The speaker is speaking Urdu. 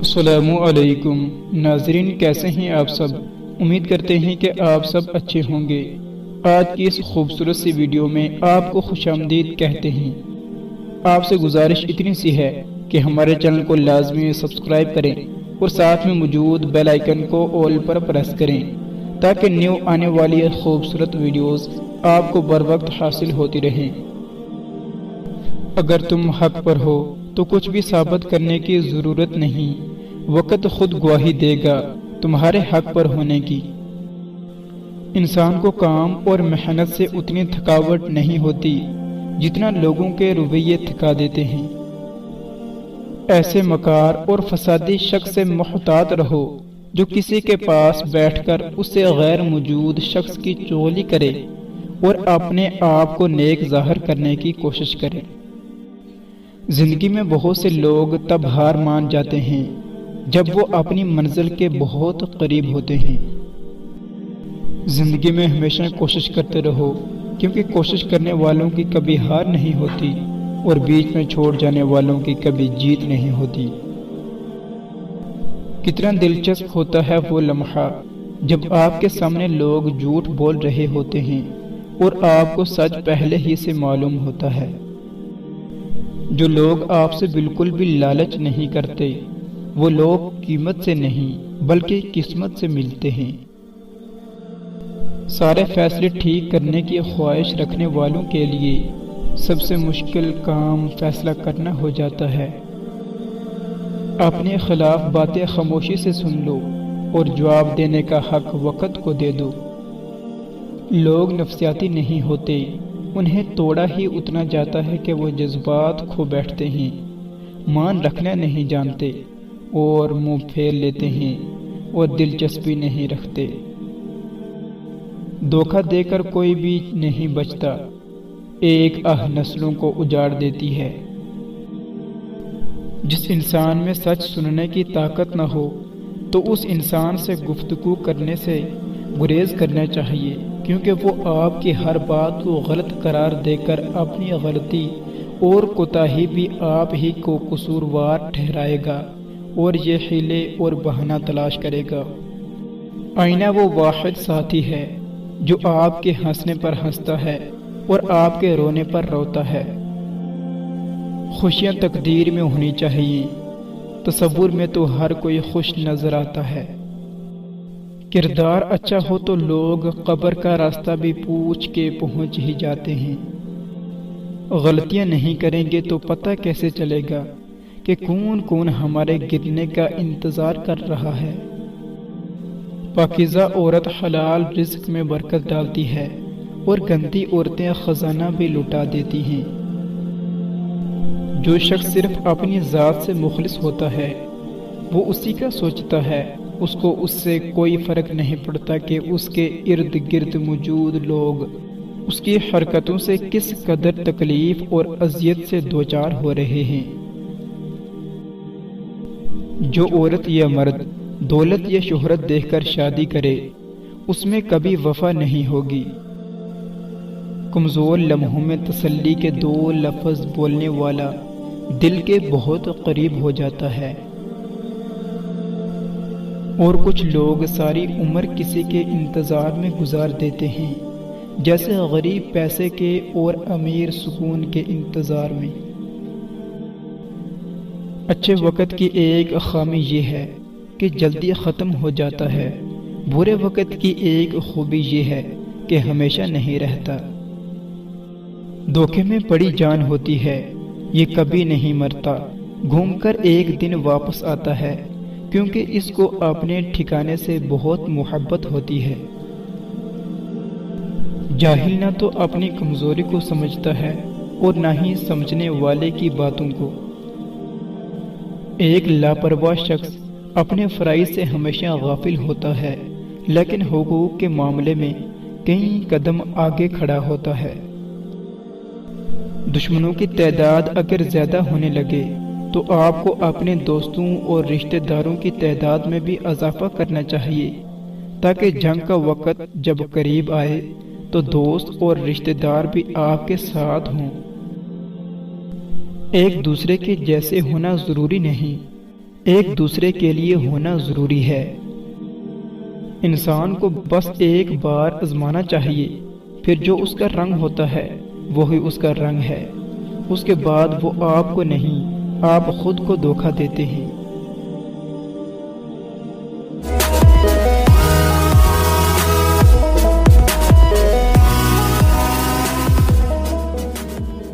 السلام علیکم ناظرین، کیسے ہیں آپ سب؟ امید کرتے ہیں کہ آپ سب اچھے ہوں گے۔ آج کی اس خوبصورت سی ویڈیو میں آپ کو خوش آمدید کہتے ہیں۔ آپ سے گزارش اتنی سی ہے کہ ہمارے چینل کو لازمی سبسکرائب کریں اور ساتھ میں موجود بیل آئیکن کو آل پر پریس کریں تاکہ نیو آنے والی خوبصورت ویڈیوز آپ کو بر وقت حاصل ہوتی رہیں۔ اگر تم حق پر ہو تو کچھ بھی ثابت کرنے کی ضرورت نہیں، وقت خود گواہی دے گا تمہارے حق پر ہونے کی۔ انسان کو کام اور محنت سے اتنی تھکاوٹ نہیں ہوتی جتنا لوگوں کے رویے تھکا دیتے ہیں۔ ایسے مکار اور فسادی شخص سے محتاط رہو جو کسی کے پاس بیٹھ کر اس سے غیر موجود شخص کی چغلی کرے اور اپنے آپ کو نیک ظاہر کرنے کی کوشش کرے۔ زندگی میں بہت سے لوگ تب ہار مان جاتے ہیں جب وہ اپنی منزل کے بہت قریب ہوتے ہیں۔ زندگی میں ہمیشہ کوشش کرتے رہو، کیونکہ کوشش کرنے والوں کی کبھی ہار نہیں ہوتی اور بیچ میں چھوڑ جانے والوں کی کبھی جیت نہیں ہوتی۔ کتنا دلچسپ ہوتا ہے وہ لمحہ جب آپ کے سامنے لوگ جھوٹ بول رہے ہوتے ہیں اور آپ کو سچ پہلے ہی سے معلوم ہوتا ہے۔ جو لوگ آپ سے بالکل بھی لالچ نہیں کرتے وہ لوگ قیمت سے نہیں بلکہ قسمت سے ملتے ہیں۔ سارے فیصلے ٹھیک کرنے کی خواہش رکھنے والوں کے لیے سب سے مشکل کام فیصلہ کرنا ہو جاتا ہے۔ اپنے خلاف باتیں خاموشی سے سن لو اور جواب دینے کا حق وقت کو دے دو۔ لوگ نفسیاتی نہیں ہوتے، انہیں توڑا ہی اتنا جاتا ہے کہ وہ جذبات کھو بیٹھتے ہیں، مان رکھنا نہیں جانتے اور منہ پھیر لیتے ہیں اور دلچسپی نہیں رکھتے۔ دھوکہ دے کر کوئی بھی نہیں بچتا، ایک آہ نسلوں کو اجاڑ دیتی ہے۔ جس انسان میں سچ سننے کی طاقت نہ ہو تو اس انسان سے گفتگو کرنے سے گریز کرنا چاہیے، کیونکہ وہ آپ کی ہر بات کو غلط قرار دے کر اپنی غلطی اور کوتاہی بھی آپ ہی کو قصوروار ٹھہرائے گا اور یہ حیلے اور بہانہ تلاش کرے گا۔ آئینہ وہ واحد ساتھی ہے جو آپ کے ہنسنے پر ہنستا ہے اور آپ کے رونے پر روتا ہے۔ خوشیاں تقدیر میں ہونی چاہیے، تصور میں تو ہر کوئی خوش نظر آتا ہے۔ کردار اچھا ہو تو لوگ قبر کا راستہ بھی پوچھ کے پہنچ ہی جاتے ہیں۔ غلطیاں نہیں کریں گے تو پتہ کیسے چلے گا کہ کون کون ہمارے گرنے کا انتظار کر رہا ہے۔ پاکیزہ عورت حلال رزق میں برکت ڈالتی ہے اور گندی عورتیں خزانہ بھی لٹا دیتی ہیں۔ جو شخص صرف اپنی ذات سے مخلص ہوتا ہے وہ اسی کا سوچتا ہے، اس کو اس سے کوئی فرق نہیں پڑتا کہ اس کے ارد گرد موجود لوگ اس کی حرکتوں سے کس قدر تکلیف اور اذیت سے دوچار ہو رہے ہیں۔ جو عورت یا مرد دولت یا شہرت دیکھ کر شادی کرے اس میں کبھی وفا نہیں ہوگی۔ کمزور لمحوں میں تسلی کے دو لفظ بولنے والا دل کے بہت قریب ہو جاتا ہے۔ اور کچھ لوگ ساری عمر کسی کے انتظار میں گزار دیتے ہیں، جیسے غریب پیسے کے اور امیر سکون کے انتظار میں۔ اچھے وقت کی ایک خامی یہ ہے کہ جلدی ختم ہو جاتا ہے، برے وقت کی ایک خوبی یہ ہے کہ ہمیشہ نہیں رہتا۔ دھوکے میں پڑی جان ہوتی ہے، یہ کبھی نہیں مرتا، گھوم کر ایک دن واپس آتا ہے، کیونکہ اس کو اپنے ٹھکانے سے بہت محبت ہوتی ہے۔ جاہل نہ تو اپنی کمزوری کو سمجھتا ہے اور نہ ہی سمجھنے والے کی باتوں کو۔ ایک لاپرواہ شخص اپنے فرائض سے ہمیشہ غافل ہوتا ہے، لیکن حقوق کے معاملے میں کئی قدم آگے کھڑا ہوتا ہے۔ دشمنوں کی تعداد اگر زیادہ ہونے لگے تو آپ کو اپنے دوستوں اور رشتہ داروں کی تعداد میں بھی اضافہ کرنا چاہیے، تاکہ جنگ کا وقت جب قریب آئے تو دوست اور رشتہ دار بھی آپ کے ساتھ ہوں۔ ایک دوسرے کے جیسے ہونا ضروری نہیں، ایک دوسرے کے لیے ہونا ضروری ہے۔ انسان کو بس ایک بار آزمانا چاہیے، پھر جو اس کا رنگ ہوتا ہے وہی اس کا رنگ ہے، اس کے بعد وہ آپ کو نہیں، آپ خود کو دھوکہ دیتے ہیں۔